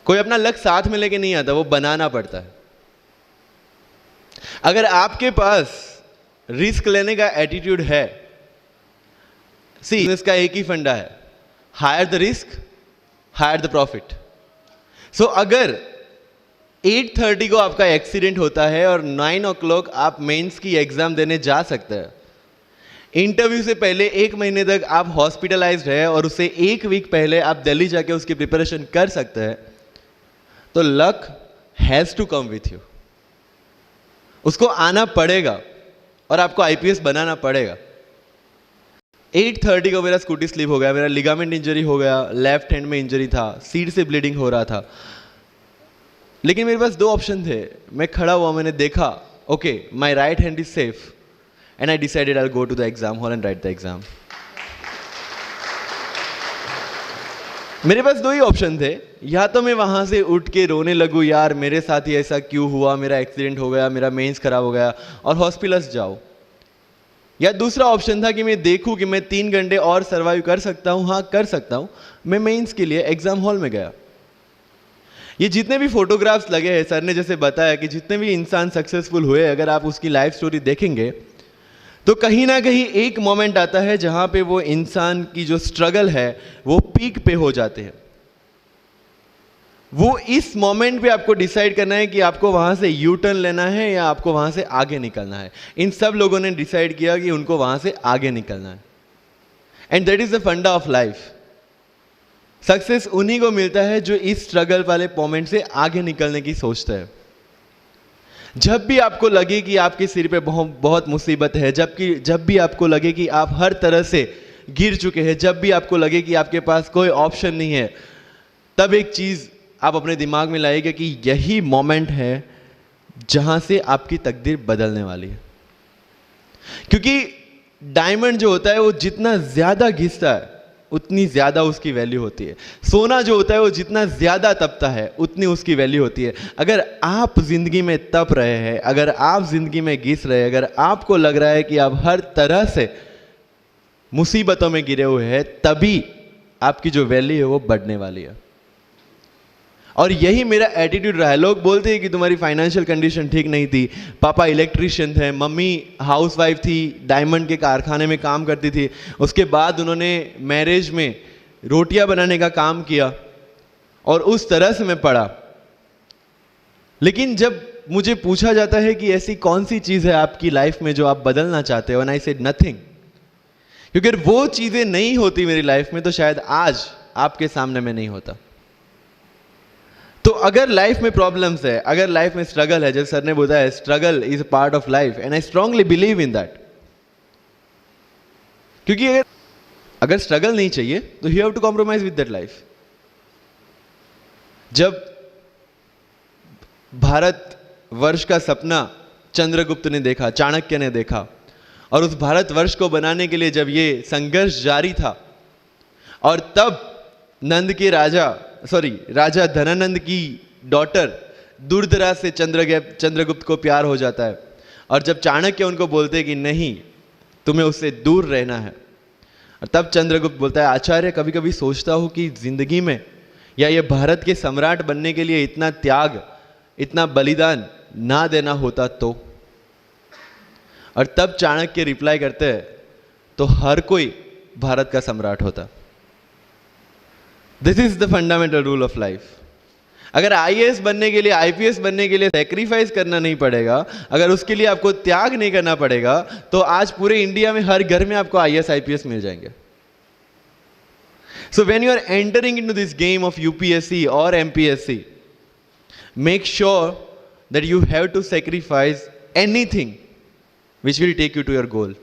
कोई अपना लक साथ में लेके नहीं आता, वो बनाना पड़ता है। अगर आपके पास रिस्क लेने का एटीट्यूड है, बिजनेस का एक ही फंडा है, higher the risk higher the profit. So अगर 8:30 को आपका एक्सीडेंट होता है और 9 o'clock आप मेंस की एग्जाम देने जा सकते हैं, इंटरव्यू से पहले 1 महीने तक आप हॉस्पिटलाइज्ड है और उससे 1 वीक पहले आप दिल्ली जाके उसकी प्रिपरेशन कर सकते हैं, तो luck has to come with you. उसको आना पड़ेगा और आपको आईपीएस बनाना पड़ेगा। 8:30 को मेरा स्कूटी स्लिप हो गया, मेरा लिगामेंट इंजरी हो गया, लेफ्ट हैंड में इंजरी था, सीट से ब्लीडिंग हो रहा था, लेकिन मेरे पास 2 ऑप्शन थे। मैं खड़ा हुआ, मैंने देखा, okay my right hand is safe, and I decided I will go to the exam hall and write the exam. मेरे पास 2 ही ऑप्शन थे, या तो मैं वहां से उठ के रोने लगूं, यार मेरे साथ ही ऐसा क्यों हुआ, मेरा एक्सीडेंट हो गया, मेरा मेंस खराब हो गया, और हॉस्पिटल जाओ, या दूसरा ऑप्शन था कि मैं देखूं कि मैं 3 घंटे और सर्वाइव कर सकता हूं। हाँ कर सकता हूं। मैं मेंस के लिए एग्जाम हॉल में गया। ये जितने भी फोटोग्राफ्स लगे हैं, सर ने जैसे बताया कि जितने भी इंसान सक्सेसफुल हुए, अगर आप उसकी लाइफ स्टोरी देखेंगे तो कहीं ना कहीं एक मोमेंट आता है जहां पे वो इंसान की जो स्ट्रगल है वो पीक पे हो जाते हैं। वो इस मोमेंट पे आपको डिसाइड करना है कि आपको वहां से यू टर्न लेना है या आपको वहां से आगे निकलना है। इन सब लोगों ने डिसाइड किया कि उनको वहां से आगे निकलना है, एंड दैट इज द फंडा ऑफ लाइफ। सक्सेस उन्हीं को मिलता है जो इस स्ट्रगल वाले मोमेंट से आगे निकलने की सोचता है। जब भी आपको लगे कि आपके सिर पे बहुत मुसीबत है, जब भी आपको लगे कि आप हर तरह से गिर चुके हैं, जब भी आपको लगे कि आपके पास कोई ऑप्शन नहीं है, तब एक चीज आप अपने दिमाग में लाइएगा कि यही मोमेंट है जहां से आपकी तकदीर बदलने वाली है। क्योंकि डायमंड जो होता है वो जितना ज्यादा घिसता है उतनी ज्यादा उसकी वैल्यू होती है। सोना जो होता है वो जितना ज्यादा तपता है उतनी उसकी वैल्यू होती है। अगर आप जिंदगी में तप रहे हैं, अगर आप जिंदगी में घिस रहे हैं, अगर आपको लग रहा है कि आप हर तरह से मुसीबतों में गिरे हुए हैं, तभी आपकी जो वैल्यू है वो बढ़ने वाली है। और यही मेरा एटीट्यूड रहा है। लोग बोलते हैं कि तुम्हारी फाइनेंशियल कंडीशन ठीक नहीं थी, पापा इलेक्ट्रिशियन थे, मम्मी हाउसवाइफ थी, डायमंड के कारखाने में काम करती थी, उसके बाद उन्होंने मैरिज में रोटियां बनाने का काम किया और उस तरह से मैं पढ़ा। लेकिन जब मुझे पूछा जाता है कि ऐसी कौन सी चीज है आपकी लाइफ में जो आप बदलना चाहते हो, एंड आई सेड नथिंग, क्योंकि अगर वो चीजें नहीं होती मेरी लाइफ में तो शायद आज आपके सामने मैं नहीं होता। तो अगर लाइफ में प्रॉब्लम्स है, अगर लाइफ में स्ट्रगल है, जैसे सर ने बताया struggle is a part of life, and I strongly believe in that. क्योंकि अगर स्ट्रगल नहीं चाहिए तो you have to compromise with that life. जब भारत वर्ष का सपना चंद्रगुप्त ने देखा, चाणक्य ने देखा, और उस भारतवर्ष को बनाने के लिए जब ये संघर्ष जारी था, और तब नंद के राजा धनानंद की डॉटर दूरदराज से चंद्रगुप्त को प्यार हो जाता है, और जब चाणक्य उनको बोलते हैं कि नहीं तुम्हें उससे दूर रहना है, और तब चंद्रगुप्त बोलता है आचार्य कभी कभी सोचता हूं कि जिंदगी में या ये भारत के सम्राट बनने के लिए इतना त्याग, इतना बलिदान ना देना होता तो। और तब चाणक्य रिप्लाई करते हैं तो हर कोई भारत का सम्राट होता। This is the fundamental rule of life. अगर आईएएस बनने के लिए, आईपीएस बनने के लिए सैक्रिफाइस करना नहीं पड़ेगा, अगर उसके लिए आपको त्याग नहीं करना पड़ेगा, तो आज पूरे इंडिया में हर घर में आपको आईएएस आईपीएस मिल जाएंगे। So when you are entering into this game of UPSC और MPSC, make sure that you have to sacrifice anything which will take you to your goal.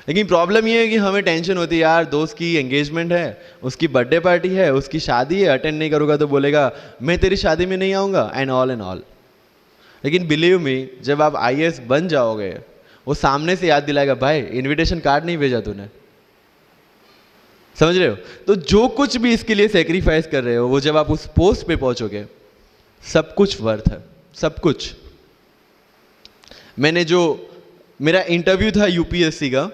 लेकिन प्रॉब्लम ये है कि हमें टेंशन होती है, यार दोस्त की एंगेजमेंट है, उसकी बर्थडे पार्टी है, उसकी शादी है, अटेंड नहीं करूँगा तो बोलेगा मैं तेरी शादी में नहीं आऊँगा, एंड ऑल। लेकिन बिलीव मी, जब आप आईएएस बन जाओगे वो सामने से याद दिलाएगा भाई इनविटेशन कार्ड नहीं भेजा तूने। समझ रहे हो? तो जो कुछ भी इसके लिए सेक्रीफाइस कर रहे हो, वो जब आप उस पोस्ट पे पहुंचोगे सब कुछ वर्थ है, सब कुछ। मेरा इंटरव्यू था यूपीएससी का,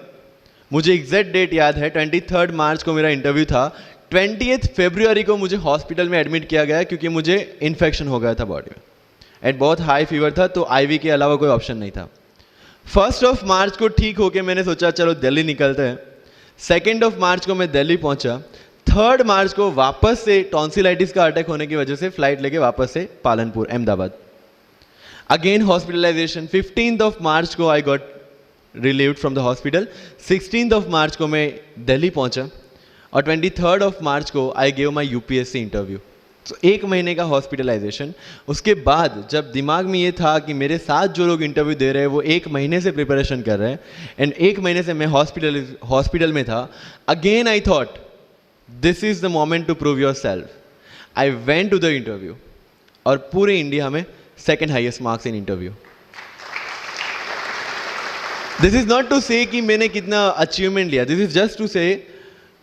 मुझे एग्जैक्ट डेट याद है, 23 मार्च को मेरा इंटरव्यू था। 20th फरवरी को मुझे हॉस्पिटल में एडमिट किया गया क्योंकि मुझे इन्फेक्शन हो गया था बॉडी में एंड बहुत हाई फीवर था, तो आईवी के अलावा कोई ऑप्शन नहीं था। 1 मार्च को ठीक होके मैंने सोचा चलो दिल्ली निकलते हैं। 2 मार्च को मैं दिल्ली पहुंचा। 3 मार्च को वापस से टॉन्सिलाइटिस का अटैक होने की वजह से फ्लाइट लेके वापस से पालनपुर अहमदाबाद, अगेन हॉस्पिटलाइजेशन। 15 मार्च को I got relieved from the hospital. 16 मार्च को मैं दिल्ली पहुंचा और 23 मार्च को I gave my UPSC interview. तो 1 महीने का हॉस्पिटलाइजेशन। उसके बाद जब दिमाग में ये था कि मेरे साथ जो लोग इंटरव्यू दे रहे हैं वो 1 महीने से प्रिपरेशन कर रहे हैं एंड 1 महीने से मैं हॉस्पिटल में था, again I thought this is the moment to prove yourself. I went to the interview और पूरे इंडिया में 2nd highest marks in interview. This is not to say कि मैंने कितना अचीवमेंट लिया, this is just to say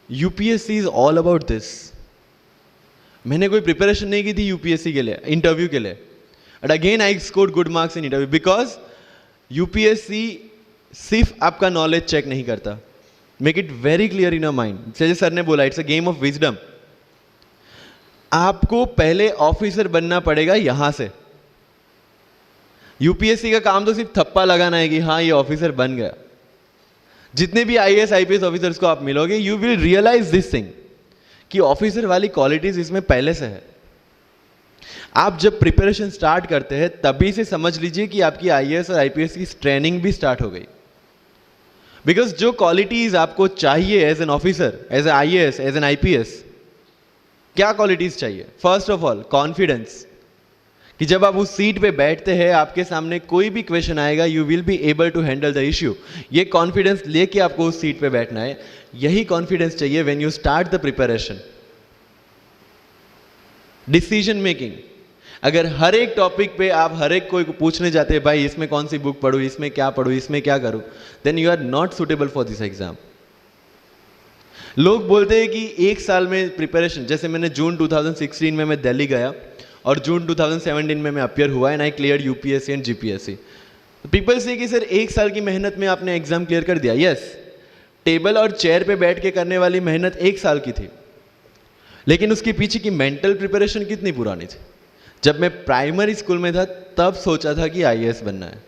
UPSC is all about this. मैंने कोई preparation नहीं की थी यूपीएससी के लिए, इंटरव्यू के लिए, but again I scored good marks in interview because UPSC सिर्फ आपका नॉलेज चेक नहीं करता। Make it very clear in your mind. जैसे सर ने बोला, it's a game of wisdom. आपको पहले ऑफिसर बनना पड़ेगा यहां से। यूपीएससी का काम तो सिर्फ थप्पा लगाना है कि हाँ ये ऑफिसर बन गया। जितने भी आईएएस आईपीएस ऑफिसर्स को आप मिलोगे, you will realise this thing कि ऑफिसर वाली क्वालिटीज इसमें पहले से है। आप जब प्रिपरेशन स्टार्ट करते हैं तभी से समझ लीजिए कि आपकी आईएएस और आईपीएस की ट्रेनिंग भी स्टार्ट हो गई। बिकॉज जो क्वालिटीज आपको चाहिए as an officer, as a IAS, as an IPS, क्या क्वालिटीज चाहिए? फर्स्ट ऑफ ऑल कॉन्फिडेंस, कि जब आप उस सीट पे बैठते हैं आपके सामने कोई भी क्वेश्चन आएगा you will be able to handle the issue. ये कॉन्फिडेंस लेके आपको उस सीट पे बैठना है। यही कॉन्फिडेंस चाहिए when you start the preparation. Decision making, अगर हर एक टॉपिक पे आप हर एक कोई को पूछने जाते हैं भाई इसमें कौन सी बुक पढूं, इसमें क्या पढूं, इसमें क्या करूं, then you are not suitable for this exam. लोग बोलते हैं कि 1 साल में प्रिपरेशन, जैसे मैंने जून 2016 में मैं दिल्ली गया और जून 2017 में मैं अपियर हुआ and I clear UPSC and GPSC. People से कि सर 1 साल की मेहनत में आपने एग्जाम क्लियर कर दिया। यस, टेबल और चेयर पे बैठ के करने वाली मेहनत 1 साल की थी, लेकिन उसके पीछे की मेंटल प्रिपरेशन कितनी पुरानी थी। जब मैं प्राइमरी स्कूल में था तब सोचा था कि आईएएस बनना है,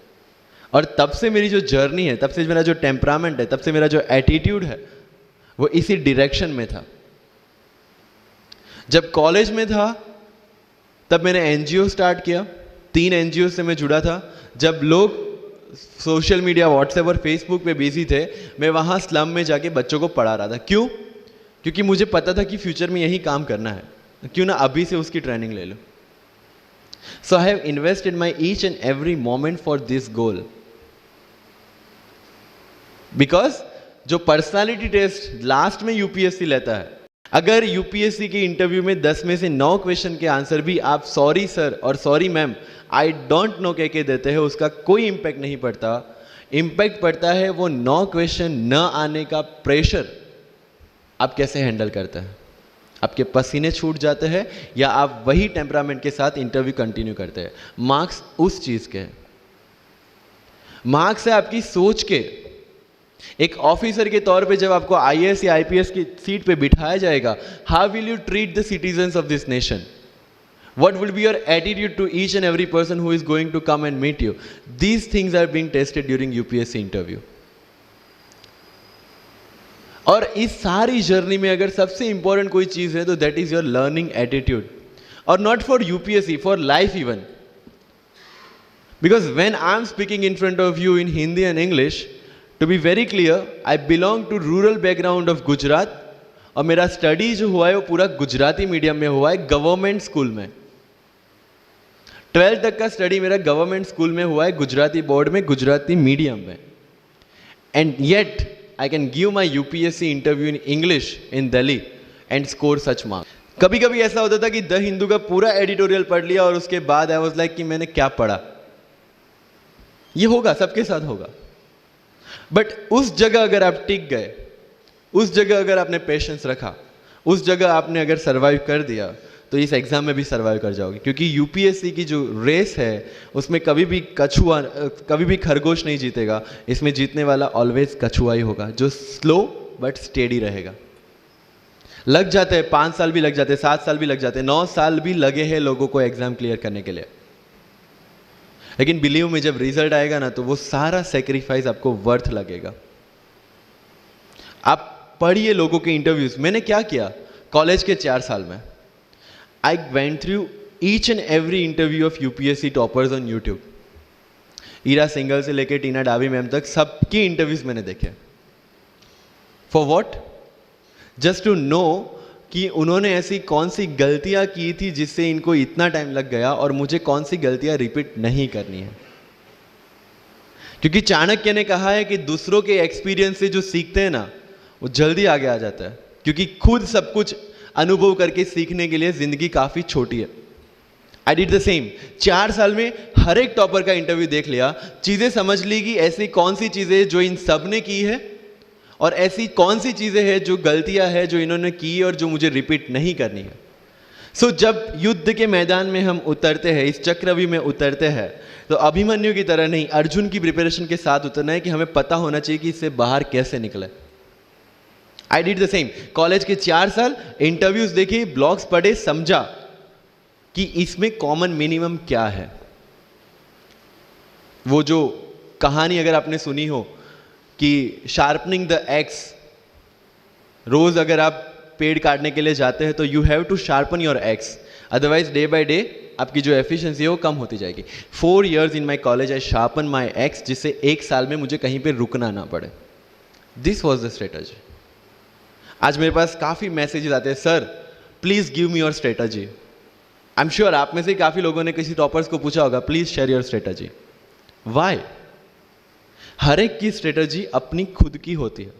और तब से मेरी जो जर्नी है, तब से मेरा जो टेम्परामेंट है, तब से मेरा जो एटीट्यूड है वो इसी डायरेक्शन में था। जब कॉलेज में था तब मैंने एनजीओ स्टार्ट किया, 3 एनजीओ से मैं जुड़ा था। जब लोग सोशल मीडिया, व्हाट्सएप और फेसबुक पे बिजी थे, मैं वहाँ स्लम में जाके बच्चों को पढ़ा रहा था। क्यों? क्योंकि मुझे पता था कि फ्यूचर में यही काम करना है, क्यों ना अभी से उसकी ट्रेनिंग ले लो। So I have invested my each and every moment for this goal. Because जो पर्सनालिटी टेस्ट लास्ट में यूपीएससी लेता है, अगर यूपीएससी के इंटरव्यू में 10 में से 9 क्वेश्चन के आंसर भी आप सॉरी सर और sorry ma'am, I don't know कह के देते हैं, उसका कोई इंपैक्ट नहीं पड़ता। इंपैक्ट पड़ता है वो 9 क्वेश्चन न आने का प्रेशर आप कैसे हैंडल करते हैं। आपके पसीने छूट जाते हैं या आप वही टेम्परामेंट के साथ इंटरव्यू कंटिन्यू करते हैं। मार्क्स उस चीज के हैं, मार्क्स है आपकी सोच के। एक ऑफिसर के तौर पे जब आपको आईएएस या आईपीएस की सीट पे बिठाया जाएगा, how will you treat the citizens of this nation? What will be your attitude to each and every person who is going to come and meet you? These things are being tested during UPSC interview. और इस सारी journey में अगर सबसे important कोई चीज है तो that is your learning attitude, और not for UPSC, for life even. Because when I am speaking in front of you in Hindi and English, to be very clear, I belong to rural background of Gujarat, और मेरा study जो हुआ है वो पूरा Gujarati medium में हुआ है, गवर्नमेंट स्कूल में। 12th तक का स्टडी मेरा गवर्नमेंट स्कूल में हुआ है, गुजराती बोर्ड में, गुजराती मीडियम में। And yet I can give my UPSC interview in English in Delhi and score such marks. कभी कभी ऐसा होता था कि द हिंदू का पूरा एडिटोरियल पढ़ लिया और उसके बाद आई वाज लाइक कि मैंने क्या पढ़ा। ये होगा, सबके साथ होगा। बट उस जगह अगर आप टिक गए, उस जगह अगर आपने पेशेंस रखा, उस जगह आपने अगर सर्वाइव कर दिया, तो इस एग्जाम में भी सर्वाइव कर जाओगे। क्योंकि यूपीएससी की जो रेस है उसमें कभी भी कछुआ, कभी भी खरगोश नहीं जीतेगा। इसमें जीतने वाला ऑलवेज कछुआ ही होगा, जो स्लो बट स्टेडी रहेगा। लग जाते हैं, 5 साल भी लग जाते हैं, 7 साल भी लग जाते हैं, 9 साल भी लगे हैं लोगों को एग्जाम क्लियर करने के लिए। लेकिन बिलीव में जब रिजल्ट आएगा ना, तो वो सारा सेक्रीफाइस आपको वर्थ लगेगा। आप पढ़िए लोगों के इंटरव्यूज। मैंने क्या किया कॉलेज के 4 साल में, I went through each and every interview of UPSC toppers on YouTube. Ira Singhal से लेकर टीना डाबी मैम तक सबकी इंटरव्यूज मैंने देखे। For what? Just to know कि उन्होंने ऐसी कौन सी गलतियां की थी जिससे इनको इतना टाइम लग गया, और मुझे कौन सी गलतियां रिपीट नहीं करनी है। क्योंकि चाणक्य ने कहा है कि दूसरों के एक्सपीरियंस से जो सीखते हैं ना, वो जल्दी आगे आ जाता है, क्योंकि खुद सब कुछ अनुभव करके सीखने के लिए जिंदगी काफी छोटी है। I did the same. 4 साल में हर एक टॉपर का इंटरव्यू देख लिया, चीजें समझ ली कि ऐसी कौन सी चीजें जो इन सब ने की है, और ऐसी कौन सी चीजें हैं जो गलतियां हैं जो इन्होंने की और जो मुझे रिपीट नहीं करनी है। सो जब युद्ध के मैदान में हम उतरते हैं, इस चक्रव्यूह में उतरते हैं, तो अभिमन्यु की तरह नहीं, अर्जुन की प्रिपरेशन के साथ उतरना है कि हमें पता होना चाहिए कि इससे बाहर कैसे निकले। I did the same. College के 4 साल इंटरव्यूज देखे, ब्लॉग्स पढ़े, समझा कि इसमें कॉमन मिनिमम क्या है। वो जो कहानी अगर आपने सुनी हो कि शार्पनिंग द एक्स, रोज अगर आप पेड़ काटने के लिए जाते हैं तो you have to sharpen your axe, otherwise day by day आपकी जो एफिशिएंसी है वो कम होती जाएगी। 4 years in my college I sharpen my x, जिससे 1 साल में मुझे कहीं पे रुकना ना पड़े। This was the strategy. आज मेरे पास काफ़ी मैसेजेस आते हैं, sir please give me your strategy. I am sure आप में से काफ़ी लोगों ने किसी टॉपर्स को पूछा होगा, please share your strategy. Why? हर एक की स्ट्रेटजी अपनी खुद की होती है।